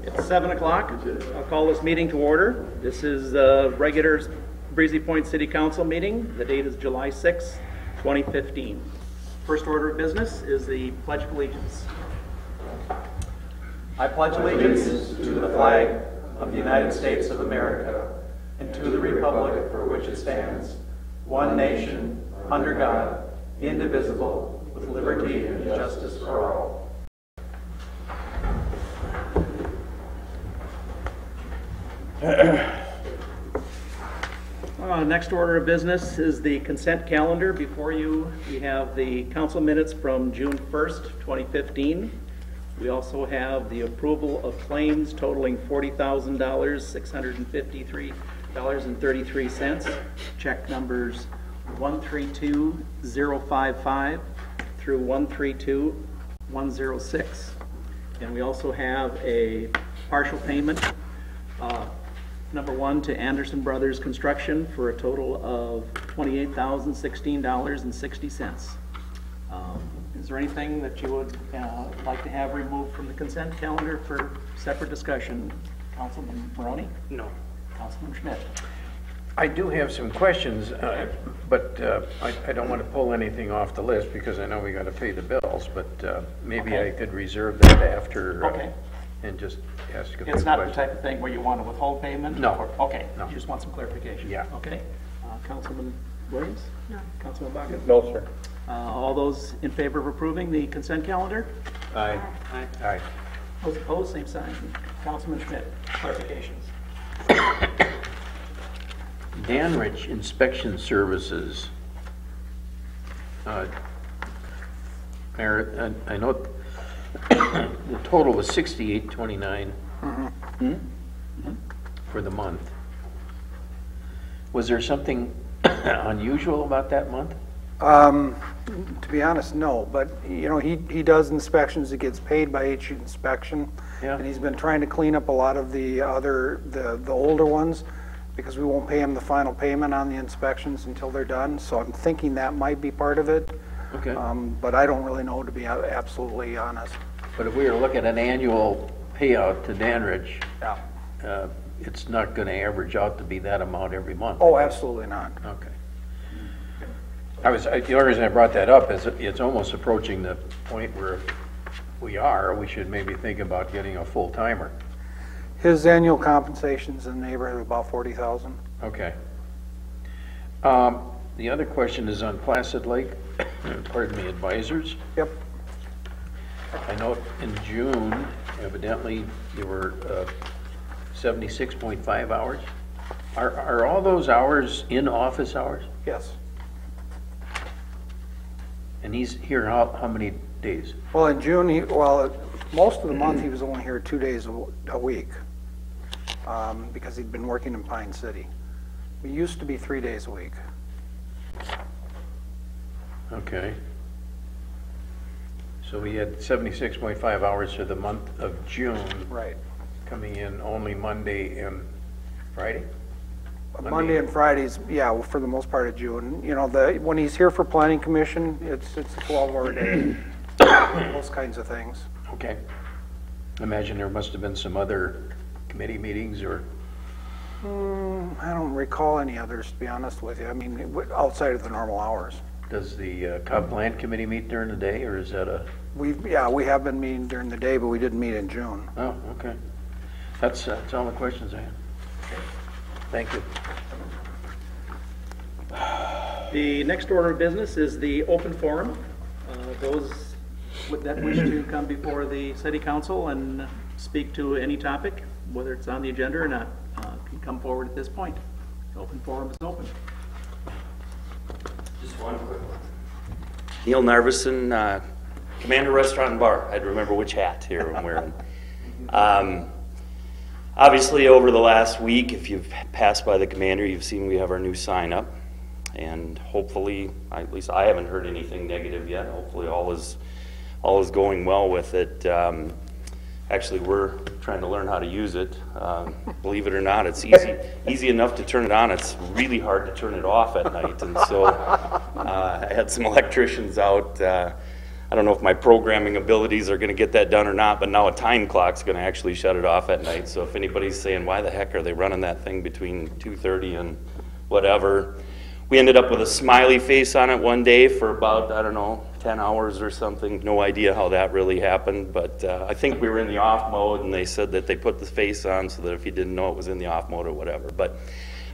It's 7 o'clock. I'll call this meeting to order. This is the regular Breezy Point City Council meeting. The date is July 6, 2015. First order of business is the Pledge of Allegiance. I pledge allegiance to the flag of the United States of America and to the republic for which it stands, one nation, under God, indivisible, with liberty and justice for all. Next order of business is the consent calendar. Before you, we have the council minutes from June 1st, 2015. We also have the approval of claims totaling $40,000, $653.33. Check numbers 132055 through 132106. And we also have a partial payment, number one, to Anderson Brothers Construction for a total of $28,016.60. Is there anything that you would like to have removed from the consent calendar for separate discussion? Councilman Maroney? No. Councilman Schmidt? I do have some questions, but I don't want to pull anything off the list because I know we got to pay the bills, but maybe Okay. I could reserve that after Okay. and just ask a few It's not questions. the type of thing where you want to withhold payment? No. Or, okay, No. you just want some clarification? Yeah. Okay. Councilman Williams? No. Councilman Baca? No, sir. All those in favor of approving the consent calendar? Aye. Aye. Those opposed, same sign. Councilman Schmidt, clarifications. Danrich Inspection Services. Mayor, I know the total was $68.29 for the month. Was there something unusual about that month? To be honest, no, but you know, he does inspections, he gets paid by each inspection. Yeah. And he's been trying to clean up a lot of the older ones because we won't pay him the final payment on the inspections until they're done. So I'm thinking that might be part of it. Okay. But I don't really know, to be absolutely honest. But if we were looking at an annual payout to Danrich, Yeah. it's not going to average out to be that amount every month. Oh, absolutely not. Okay. The only reason I brought that up is it's almost approaching the point where we should maybe think about getting a full-timer. His annual compensation's in the neighborhood of about $40,000. Okay. The other question is on Placid Lake, pardon me, advisors. Yep. I know in June, evidently, there were 76.5 hours. Are all those hours in office hours? Yes. And he's here how many days? Well, in June, most of the month he was only here 2 days a week because he'd been working in Pine City. We used to be 3 days a week. Okay. So we had 76.5 hours for the month of June. Right. Coming in only Monday and Friday? Monday and Fridays, yeah, well, for the most part of June. You know, when he's here for Planning Commission, it's a 12-hour day, those kinds of things. Okay. I imagine there must have been some other committee meetings or? I don't recall any others, to be honest with you. I mean, outside of the normal hours. Does the Cobb Plant Committee meet during the day, or is that a? We have been meeting during the day, but we didn't meet in June. Oh, okay. That's all the questions I have. Thank you. The next order of business is the open forum. Those that wish to come before the city council and speak to any topic, whether it's on the agenda or not, can come forward at this point. The open forum is open. Just one quick one. Neil Narvison, Commander Restaurant and Bar. I'd remember which hat here I'm wearing. Obviously, over the last week, if you've passed by the Commander, you've seen we have our new sign up. And hopefully, at least I haven't heard anything negative yet. Hopefully all is going well with it. Actually, we're trying to learn how to use it. Believe it or not, it's easy enough to turn it on. It's really hard to turn it off at night. And so I had some electricians out I don't know if my programming abilities are going to get that done or not, but now a time clock's going to actually shut it off at night. So if anybody's saying, why the heck are they running that thing between 2:30 and whatever, we ended up with a smiley face on it one day for about, I don't know, 10 hours or something. No idea how that really happened, but I think we were in the off mode, and they said that they put the face on so that if you didn't know it was in the off mode or whatever. But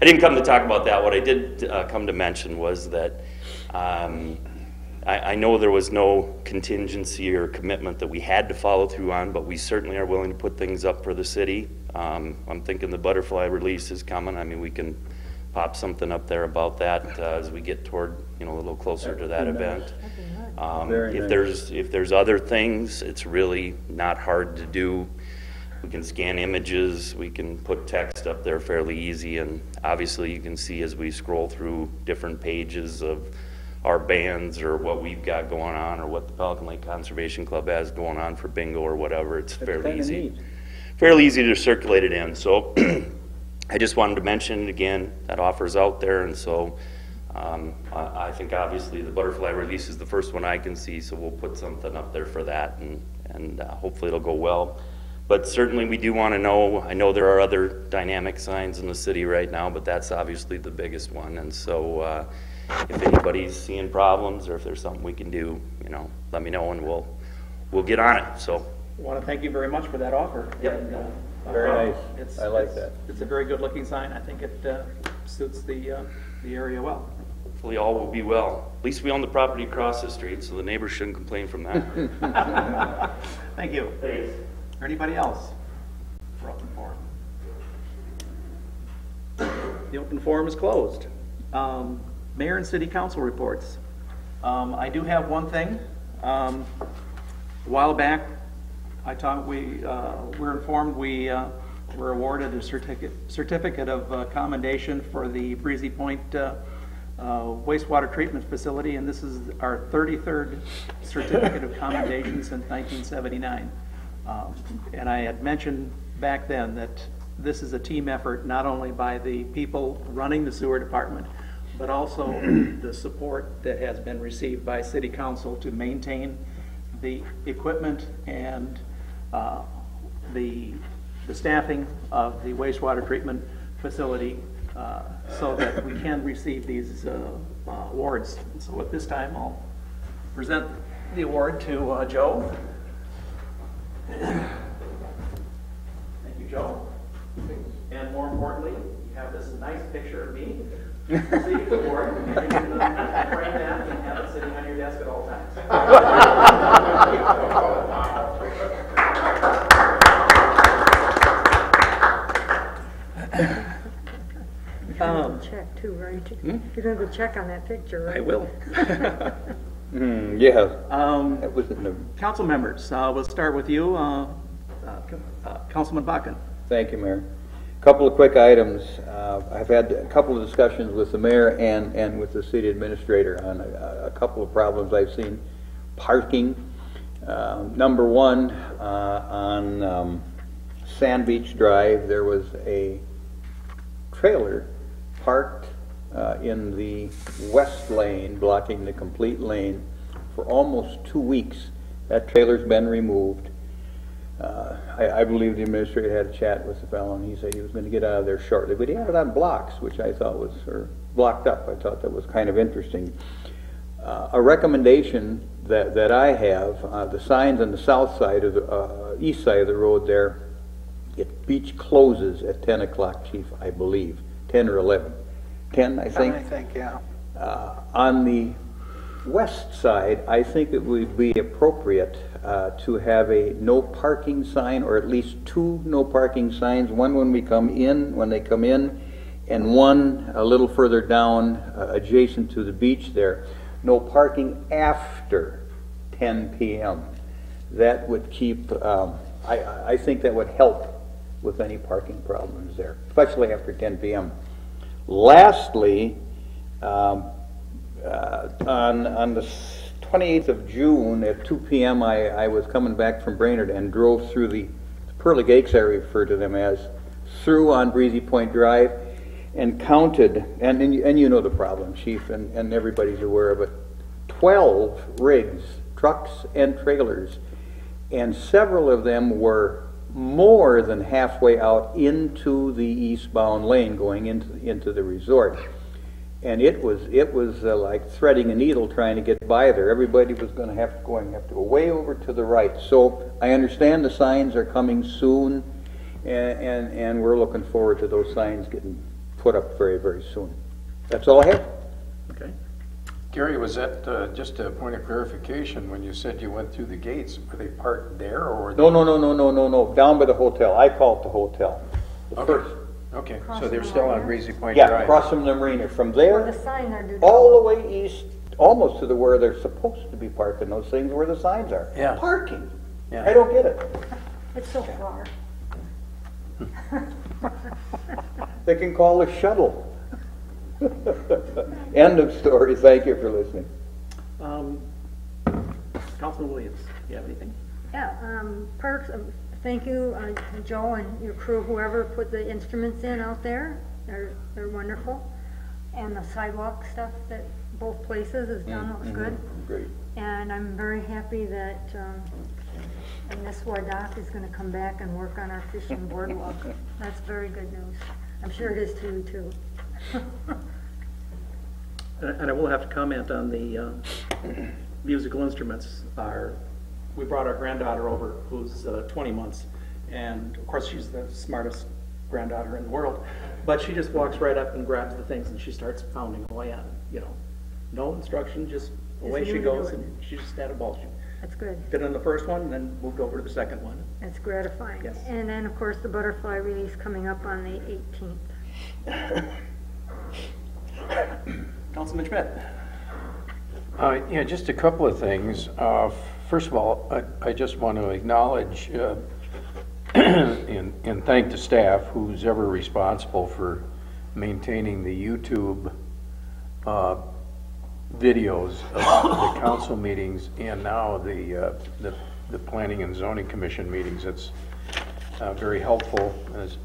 I didn't come to talk about that. What I did come to mention was that I know there was no contingency or commitment that we had to follow through on, but we certainly are willing to put things up for the city. I'm thinking the butterfly release is coming. I mean, we can pop something up there about that as we get toward, a little closer to that event. If there's other things, it's really not hard to do. We can scan images, we can put text up there fairly easy, and obviously you can see as we scroll through different pages of our bands or what we've got going on or what the Pelican Lake Conservation Club has going on for bingo or whatever. It's fairly easy. Fairly easy to circulate it in. So I just wanted to mention it again, that offer's out there, and so I think obviously the butterfly release is the first one I can see, so we'll put something up there for that, and hopefully it'll go well. But certainly we do want to know, I know there are other dynamic signs in the city right now, but that's obviously the biggest one, and so if anybody's seeing problems or if there's something we can do, let me know and we'll get on it. So I want to thank you very much for that offer. Yep. And, Very nice. I like that. It's a very good looking sign. I think it suits the area well. hopefully all will be well. At least we own the property across the street, so the neighbors shouldn't complain from that. Thank you. Thanks. Anybody else for open forum? The open forum is closed. Mayor and City Council reports. I do have one thing. A while back, we were informed we were awarded a certificate of commendation for the Breezy Point wastewater treatment facility, and this is our 33rd certificate of commendation since 1979. And I had mentioned back then that this is a team effort, not only by the people running the sewer department, but also the support that has been received by City Council to maintain the equipment and the staffing of the wastewater treatment facility so that we can receive these awards. And so at this time, I'll present the award to Joe. Thank you, Joe. And more importantly, you have this nice picture of me. Receiving the award, and you can frame that and have it sitting on your desk at all times. Check too, right? You're going to go check on that picture, right? I will. Yeah. That was in the... Council members, we'll start with you, Councilman Bakken. Thank you, Mayor. A couple of quick items. I've had a couple of discussions with the mayor and with the city administrator on a couple of problems I've seen. Parking. Number one, on Sand Beach Drive, there was a trailer parked in the west lane, blocking the complete lane for almost 2 weeks. That trailer's been removed. I believe the administrator had a chat with the fellow, and he said he was going to get out of there shortly, but he had it on blocks, which I thought was, or blocked up. I thought that was kind of interesting. A recommendation that I have, the signs on the south side of the east side of the road there, beach closes at 10 o'clock, Chief, I believe, 10 or 11. 10, I think. 10, I think, yeah. On the west side, I think it would be appropriate to have a no parking sign, or at least 2 no parking signs, one when they come in, and one a little further down adjacent to the beach there. No parking after 10 p.m. That would keep, I think that would help with any parking problems there, especially after 10 p.m. Lastly, on the 28th of June at 2 p.m. I was coming back from Brainerd and drove through the Pearly Gates, I refer to them as, through on Breezy Point Drive, and counted, and you know the problem, Chief, and everybody's aware of it, 12 rigs, trucks and trailers, and several of them were more than halfway out into the eastbound lane going into the resort. And it was like threading a needle trying to get by there. Everybody was going to have to go way over to the right. So I understand the signs are coming soon, and we're looking forward to those signs getting put up very, very soon. That's all I have. Okay. Gary, was that just a point of clarification when you said you went through the gates? Were they parked there or? No. Down by the hotel. I call it the hotel. The Okay. first. Okay, Across so they're from still on Marina? Breezy Point Yeah, Drive? across from the marina. From Where the there, sign are due. all the way east, almost to where they're supposed to be parking those things where the signs are. Yeah. Parking. Yeah. I don't get it. It's so far. They can call a shuttle. End of story. Thank you for listening. Councilman Williams, do you have anything? Yeah, Parks, thank you, Joe and your crew, whoever put the instruments in out there. They're wonderful. And the sidewalk stuff that both places is done, looks good. Great. And I'm very happy that, Ms. Wadak is gonna come back and work on our fishing boardwalk. That's very good news. I'm sure it is to you too. And I will have to comment on the musical instruments. We brought our granddaughter over, who's 20 months, and of course she's the smartest granddaughter in the world, but she just walks right up and grabs the things and she starts pounding away on it, no instruction, just away Just she you to goes, do it. and she just had a ball. She That's good. did on the first one, and then moved over to the second one. That's gratifying. Yes. And then, of course, the butterfly release coming up on the 18th. Councilman Schmidt. Yeah, just a couple of things. First of all, I just want to acknowledge and thank the staff who's ever responsible for maintaining the YouTube videos of the council meetings and now the Planning and Zoning Commission meetings. It's very helpful,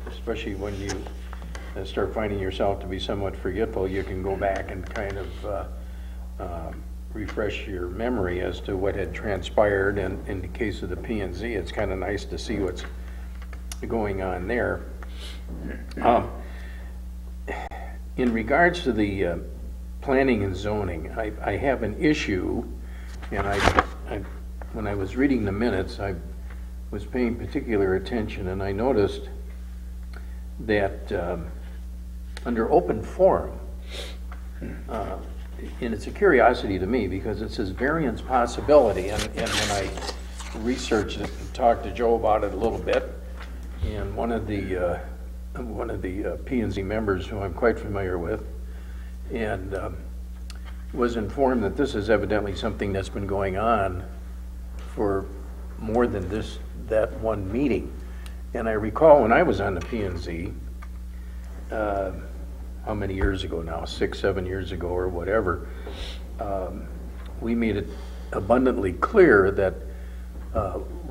especially when you start finding yourself to be somewhat forgetful. You can go back and kind of refresh your memory as to what had transpired, and in the case of the P&Z, it's kind of nice to see what's going on there. In regards to the planning and zoning, I have an issue, and when I was reading the minutes, I was paying particular attention, and I noticed that under open forum, and it's a curiosity to me because it says variance possibility, and when I researched it and talked to Joe about it a little bit, and one of the P&Z members who I'm quite familiar with, and was informed that this is evidently something that's been going on for more than that one meeting. And I recall when I was on the P&Z, how many years ago now, 6, 7 years ago or whatever, we made it abundantly clear that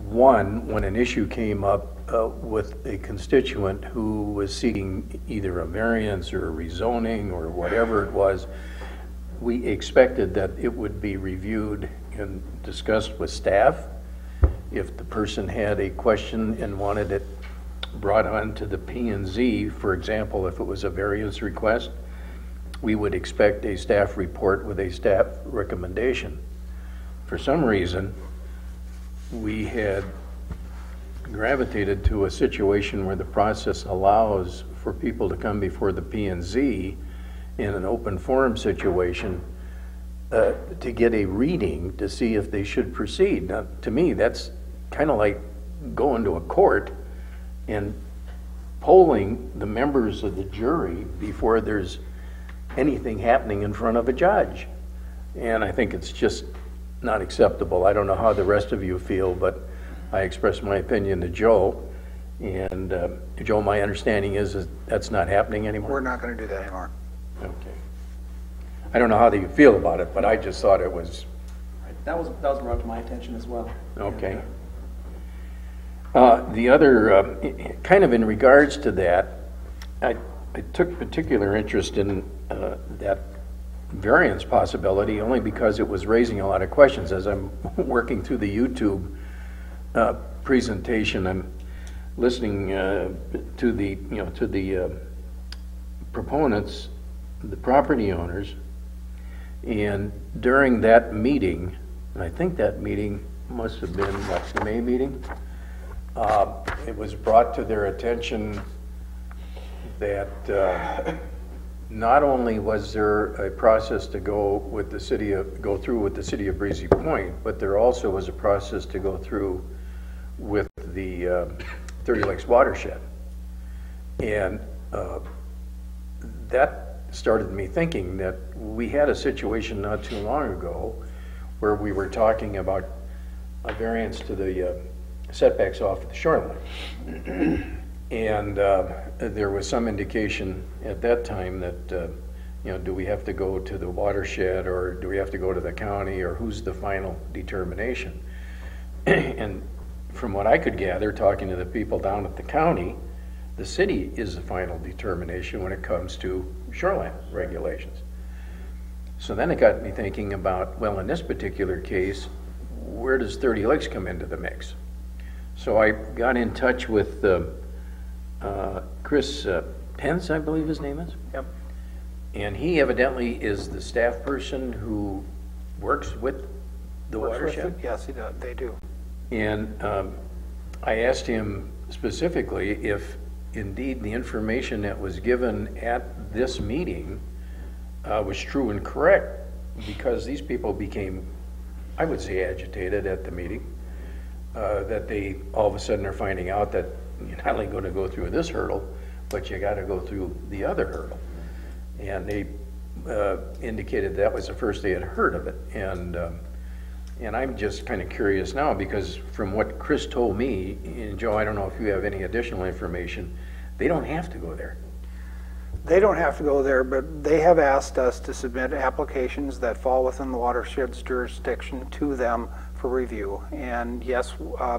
when an issue came up with a constituent who was seeking either a variance or a rezoning or whatever it was, we expected that it would be reviewed and discussed with staff. If the person had a question and wanted it brought on to the P&Z, for example, if it was a variance request, we would expect a staff report with a staff recommendation. For some reason, we had gravitated to a situation where the process allows for people to come before the P&Z in an open forum situation to get a reading to see if they should proceed. Now, to me, that's kind of like going to a court and polling the members of the jury before there's anything happening in front of a judge. And I think it's just not acceptable. I don't know how the rest of you feel, but I expressed my opinion to Joe. And Joe, my understanding is that's not happening anymore. We're not going to do that anymore. Okay. I don't know how you feel about it, but I just thought it was That was brought to my attention as well. okay. The other, kind of in regards to that, I took particular interest in that variance possibility, only because it was raising a lot of questions. As I'm working through the YouTube presentation, I'm listening to the proponents, the property owners, and during that meeting, and I think that meeting must have been, what, the May meeting? It was brought to their attention that not only was there a process to go through with the city of Breezy Point, but there also was a process to go through with the 30 Lakes watershed. And that started me thinking that we had a situation not too long ago where we were talking about a variance to the setbacks off the shoreline. And there was some indication at that time that, do we have to go to the watershed, or do we have to go to the county, or who's the final determination? And from what I could gather, talking to the people down at the county, the city is the final determination when it comes to shoreline regulations. So then it got me thinking about, well, in this particular case, where does 30 Lakes come into the mix? So I got in touch with Chris Pence, I believe his name is. Yep. And he evidently is the staff person who works with the watershed. Yes, he does. They do. And I asked him specifically if indeed the information that was given at this meeting was true and correct, because these people became, I would say, agitated at the meeting, that they all of a sudden are finding out that you're not only going to go through this hurdle, but you got to go through the other hurdle. And they indicated that was the first they had heard of it. And I'm just kind of curious now, because from what Chris told me, and Joe, I don't know if you have any additional information, they don't have to go there. They don't have to go there, but they have asked us to submit applications that fall within the watershed's jurisdiction to them for review. And yes,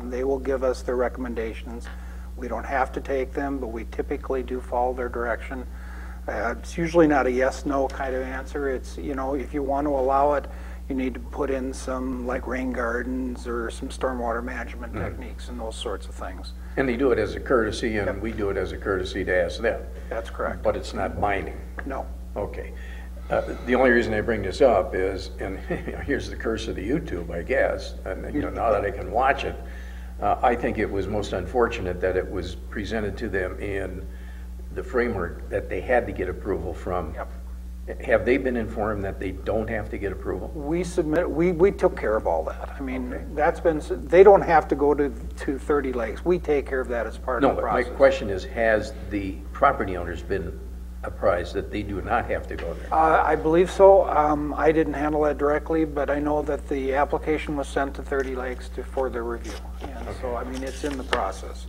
they will give us their recommendations. We don't have to take them, but we typically do follow their direction. It's usually not a yes/no kind of answer. It's, if you want to allow it, you need to put in some like rain gardens or some stormwater management techniques and those sorts of things. And they do it as a courtesy, and we do it as a courtesy to ask them. That's correct. But it's not binding. No. Okay. The only reason I bring this up is, and here's the curse of the YouTube, I guess, and now that I can watch it, I think it was most unfortunate that it was presented to them in the framework that they had to get approval from. Yep. Have they been informed that they don't have to get approval? We took care of all that. I mean, okay. They don't have to go to 30 Lakes. We take care of that as part of the process. No, my question is, has the property owners been apprised that they do not have to go there? I believe so. I didn't handle that directly, but I know that the application was sent to 30 Lakes for their review. And so, I mean, it's in the process.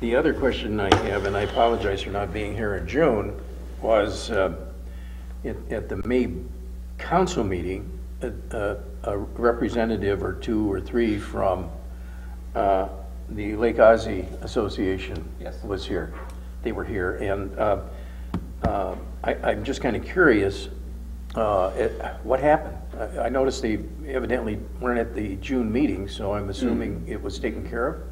The other question I have, and I apologize for not being here in June, was at the May council meeting, a representative or two or three from the Lake Ozzie Association was here. They were here, and I'm just kind of curious, what happened? I noticed they evidently weren't at the June meeting, so I'm assuming it was taken care of?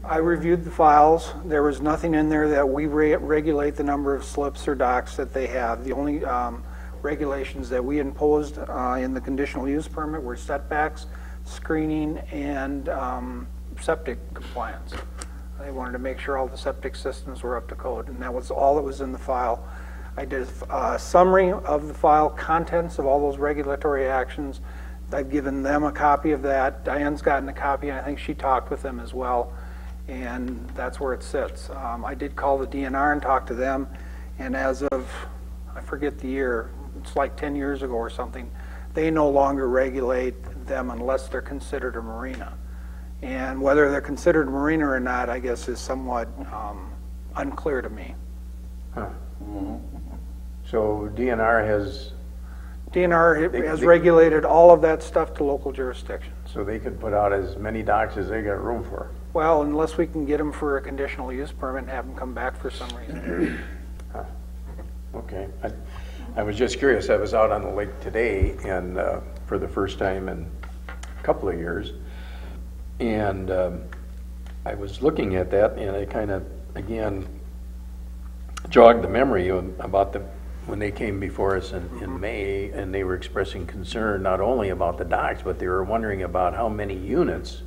I reviewed the files. There was nothing in there that we regulate the number of slips or docks that they have. The only regulations that we imposed in the conditional use permit were setbacks, screening, and septic compliance. They wanted to make sure all the septic systems were up to code, and that was all that was in the file. I did a summary of the file, contents of all those regulatory actions. I've given them a copy of that. Diane's gotten a copy, and I think she talked with them as well. And that's where it sits. I did call the DNR and talk to them, and as of, I forget the year, it's like 10 years ago or something, they no longer regulate them unless they're considered a marina. And whether they're considered a marina or not, I guess, is somewhat unclear to me. Huh. So DNR has regulated all of that stuff to local jurisdictions. So they could put out as many docks as they got room for? Well, unless we can get them for a conditional use permit and have them come back for some reason. Huh. Okay. Okay. I was just curious. I was out on the lake today and for the first time in a couple of years. And I was looking at that and I kind of, again, jogged the memory about when they came before us in May, and they were expressing concern not only about the docks, but they were wondering about how many units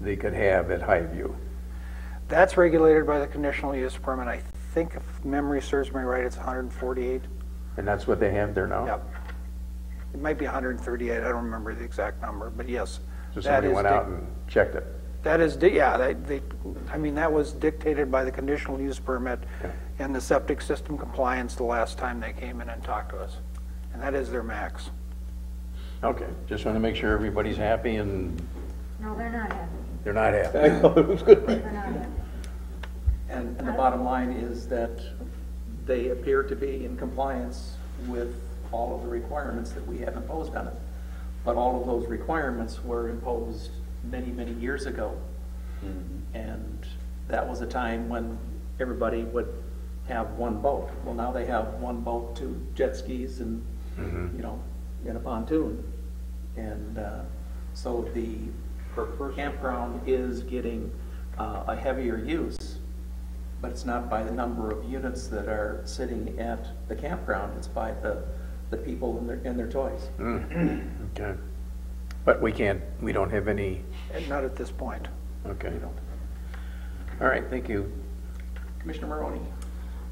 they could have at Highview. That's regulated by the conditional use permit. I think if memory serves me right, it's 148. And that's what they have there now? Yep. It might be 138. I don't remember the exact number, but yes. So somebody went out and checked it. That is, yeah, I mean, that was dictated by the conditional use permit and the septic system compliance the last time they came in and talked to us. And that is their max. Okay, just want to make sure everybody's happy, and No, they're not happy. they're not happy. They're not happy. And the bottom line is that they appear to be in compliance with all of the requirements that we have imposed on it. But all of those requirements were imposed many, many years ago. And that was a time when everybody would have one boat. Well, now they have one boat, 2 jet skis, and you know, and a pontoon. And so the campground is getting a heavier use, but it's not by the number of units that are sitting at the campground. It's by the people and their toys. Okay. But we don't have any, And not at this point. okay. All right, thank you. Commissioner Maroney.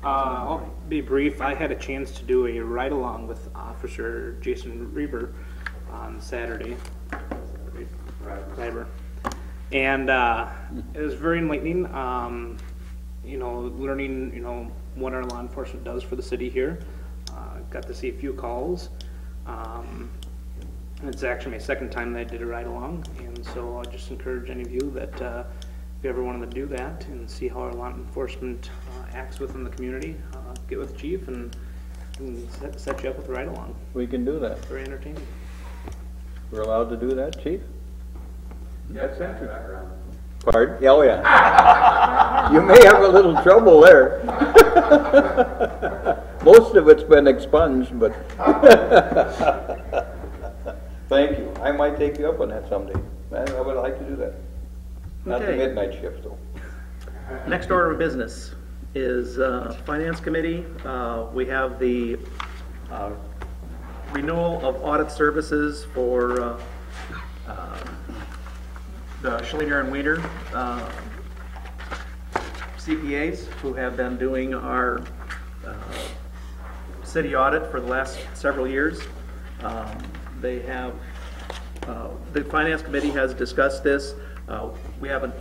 I'll be brief. I had a chance to do a ride-along with Officer Jason Reber on Saturday. Reber. And it was very enlightening, you know, learning, you know, what our law enforcement does for the city here. Got to see a few calls. It's actually my second time that I did a ride-along, and so I'll just encourage any of you that if you ever wanted to do that and see how our law enforcement acts within the community, get with Chief and set you up with a ride-along. We can do that. Very entertaining. We're allowed to do that, Chief? That's interesting. Pardon? Yeah, oh, yeah. You may have a little trouble there. Most of it's been expunged, but thank you. I might take you up on that someday. I would like to do that. Not the Okay. midnight shift, though. Next order of business is Finance Committee. We have the renewal of audit services for the Schlinger and Weiner CPAs, who have been doing our city audit for the last several years. They have, the Finance Committee has discussed this. We haven't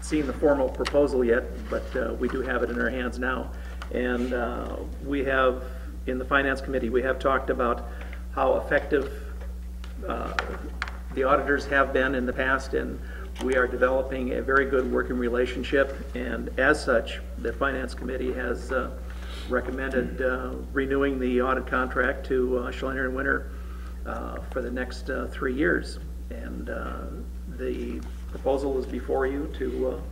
seen the formal proposal yet, but we do have it in our hands now. And we have, in the Finance Committee, we have talked about how effective the auditors have been in the past, and we are developing a very good working relationship. And as such, the Finance Committee has recommended renewing the audit contract to Schlinger and Weiner for the next 3 years. And the proposal is before you to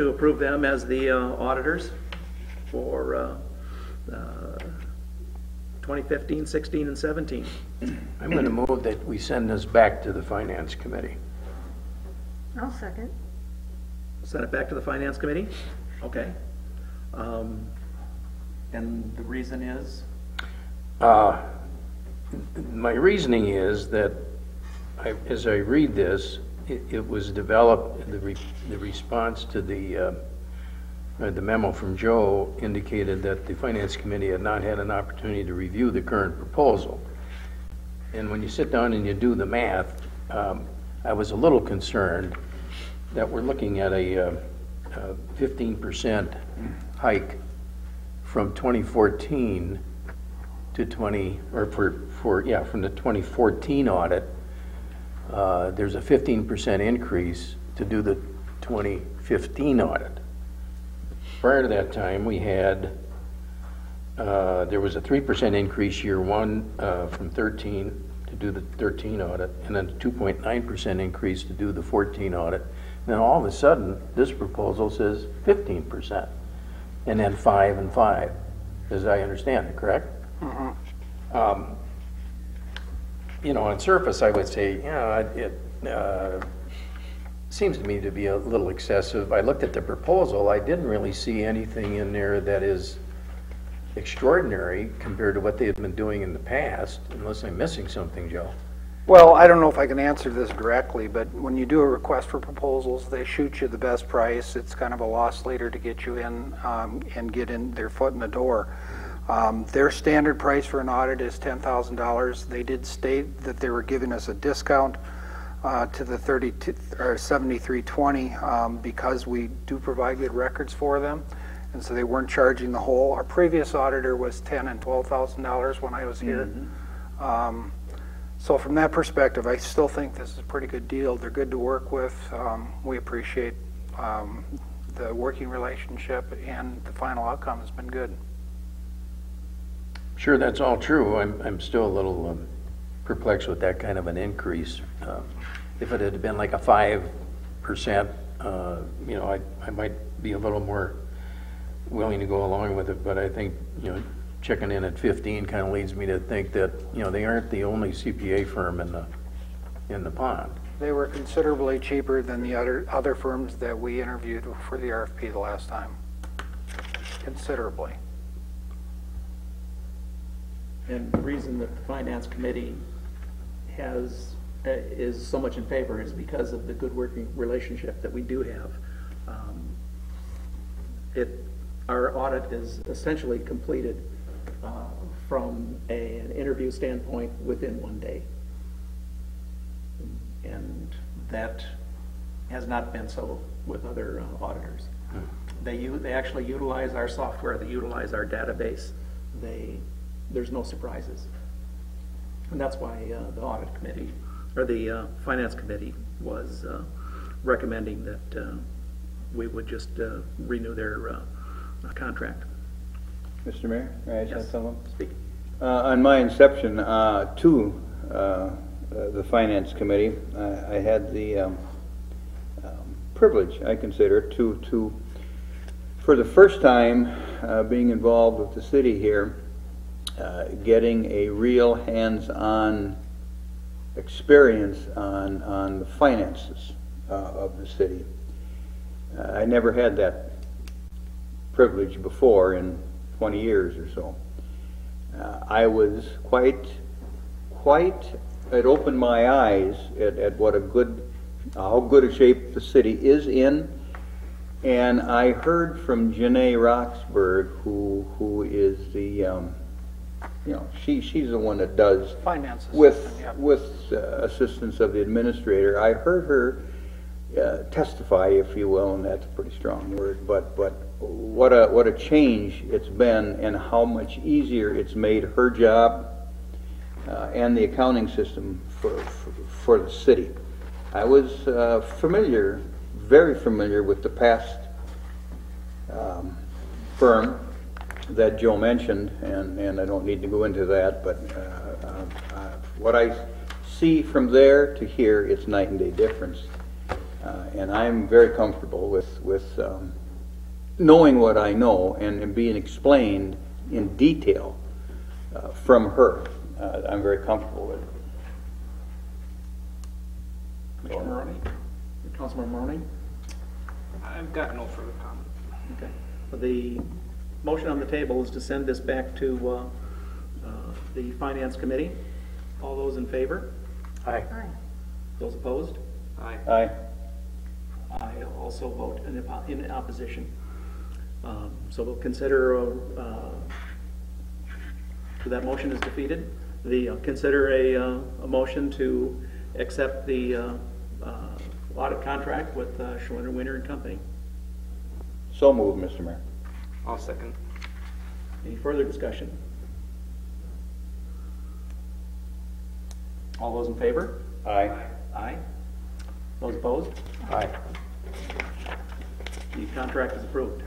approve them as the auditors for 2015, 16, and 17. I'm going to move that we send this back to the Finance Committee. I'll second. Send it back to the Finance Committee? Okay. And the reason is? My reasoning is that as I read this, it was developed, the response to the memo from Joe indicated that the Finance Committee had not had an opportunity to review the current proposal. And when you sit down and you do the math, I was a little concerned that we're looking at a 15% hike from 2014 to from the 2014 audit. There's a 15% increase to do the 2015 audit. Prior to that time, we had, there was a 3% increase year one from 13 to do the 13 audit, and then a 2.9% increase to do the 14 audit. Then all of a sudden, this proposal says 15%. and then 5 and 5, as I understand it, correct? You know, on surface, I would say, yeah, it seems to me to be a little excessive. I looked at the proposal, I didn't really see anything in there that is extraordinary compared to what they had been doing in the past, unless I'm missing something, Joe. Well, I don't know if I can answer this directly, but when you do a request for proposals, they shoot you the best price. It's kind of a loss leader to get you in and get in their foot in the door. Their standard price for an audit is $10,000. They did state that they were giving us a discount to the 32 or 7320 because we do provide good records for them, and so they weren't charging the whole. Our previous auditor was $10,000 and $12,000 when I was here. So from that perspective, I still think this is a pretty good deal. They're good to work with. We appreciate the working relationship, and the final outcome has been good. Sure, that's all true. I'm still a little perplexed with that kind of an increase. If it had been like a 5%, you know, I might be a little more willing to go along with it, but I think, you know, checking in at 15 kind of leads me to think that, you know, they aren't the only CPA firm in the pond. They were considerably cheaper than the other firms that we interviewed for the RFP the last time. Considerably. And the reason that the Finance Committee is so much in favor is because of the good working relationship that we do have. Our audit is essentially completed from an interview standpoint within 1 day. And that has not been so with other auditors. They actually utilize our software, they utilize our database. There's no surprises. And that's why the audit committee, or the finance committee, was recommending that we would just renew their contract. Mr. Mayor, may I say something? Speak. On my inception to the Finance Committee, I had the privilege, I consider, to for the first time being involved with the city here, getting a real hands-on experience on the finances of the city. I never had that privilege before in 20 years or so. I was it opened my eyes at what how good a shape the city is in. And I heard from Janae Roxburgh, who is the, you know, she's the one that does Finances. with assistance of the administrator. I heard her testify, if you will, and that's a pretty strong word, but what a change it's been, and how much easier it's made her job and the accounting system for the city. I was very familiar with the past firm that Joe mentioned, and I don't need to go into that, but what I see from there to here, it's night and day difference. And I'm very comfortable with knowing what I know and being explained in detail from her. I'm very comfortable with it. Mr. Maroney? Councilman Maroney? I've got no further comment. Okay. The motion on the table is to send this back to the Finance Committee. All those in favor? Aye. Aye. Those opposed? Aye. Aye. I also vote in opposition. So we'll consider, that motion is defeated. Consider a motion to accept the audit contract with Schlinner, Winter and Company. So moved, Mr. Mayor. I'll second. Any further discussion? All those in favor? Aye. Aye. Those opposed? Aye. The contract is approved.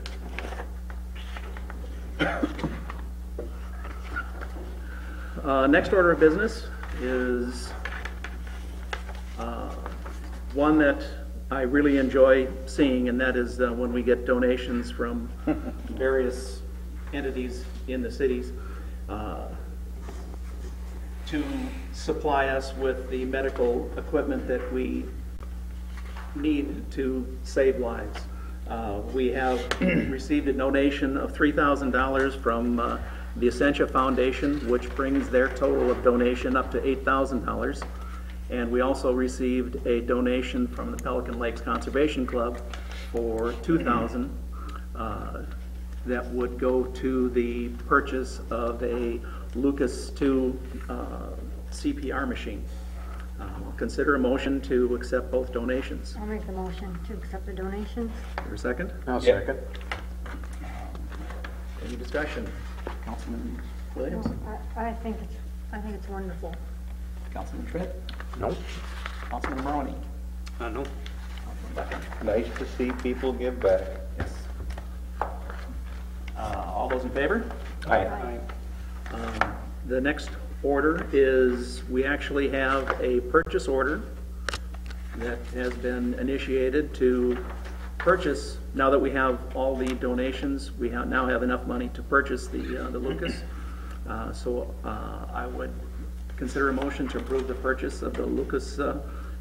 Next order of business is one that I really enjoy seeing, and that is when we get donations from various entities in the cities to supply us with the medical equipment that we need to save lives. We have received a donation of $3,000 from the Essentia Foundation, which brings their total of donation up to $8,000. And we also received a donation from the Pelican Lakes Conservation Club for $2,000 that would go to the purchase of a Lucas II CPR machine. Consider a motion to accept both donations. I'll make the motion to accept the donations. Is there a second? I'll second. Any discussion? Councilman Williams? I think it's wonderful. Councilman Schmidt? No? Councilman Maroney? No. Councilman Becker? Nice to see people give back. Yes. All those in favor? Aye. The next order is, we actually have a purchase order that has been initiated to purchase, now that we have all the donations, we now have enough money to purchase the Lucas. So I would consider a motion to approve the purchase of the Lucas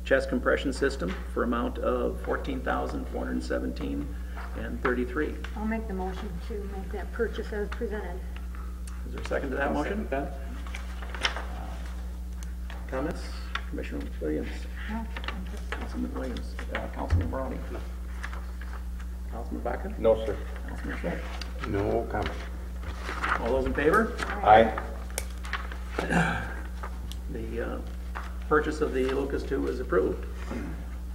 chest compression system for amount of $14,417.33. I'll make the motion to make that purchase as presented. Is there a second to that motion? Comments? Commissioner Williams? No, I'm just- Councilman Williams? Councilman Browning? No. Councilman Baca? No, sir. Councilman Schmidt? No comment. All those in favor? Aye. The purchase of the Lucas II is approved.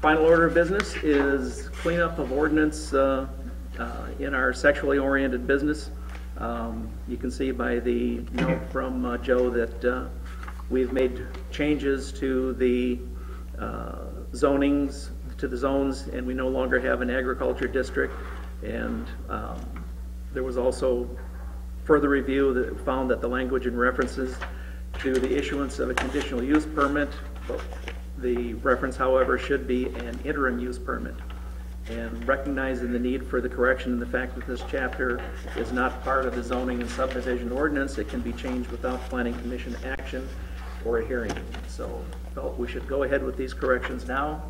Final order of business is cleanup of ordinance in our sexually oriented business. You can see by the note from Joe that we've made changes to the zonings, to the zones, and we no longer have an agriculture district. And there was also further review that found that the language and references to the issuance of a conditional use permit, the reference, however, should be an interim use permit. And recognizing the need for the correction and the fact that this chapter is not part of the zoning and subdivision ordinance, it can be changed without planning commission action or a hearing. So felt we should go ahead with these corrections now,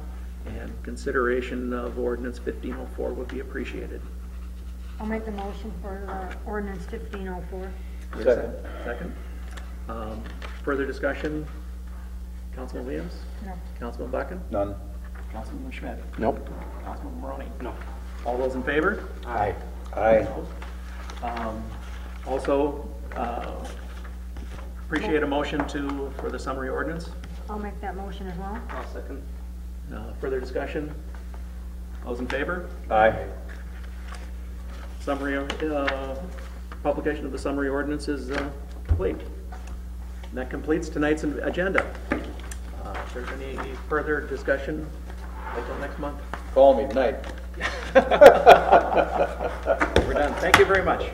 and consideration of ordinance 1504 would be appreciated. I'll make the motion for ordinance 1504. Second. Second. Further discussion? Councilman Williams? No. Councilman Buchan? None. Councilman Schmidt? Nope. Councilman Maroney? No. All those in favor? Aye. Aye. Also, appreciate a motion for the summary ordinance. I'll make that motion as well. I'll second. Further discussion? Those in favor? Aye. Summary, publication of the summary ordinance is complete. And that completes tonight's agenda. If there's any further discussion, until next month. Call me tonight. We're done. Thank you very much.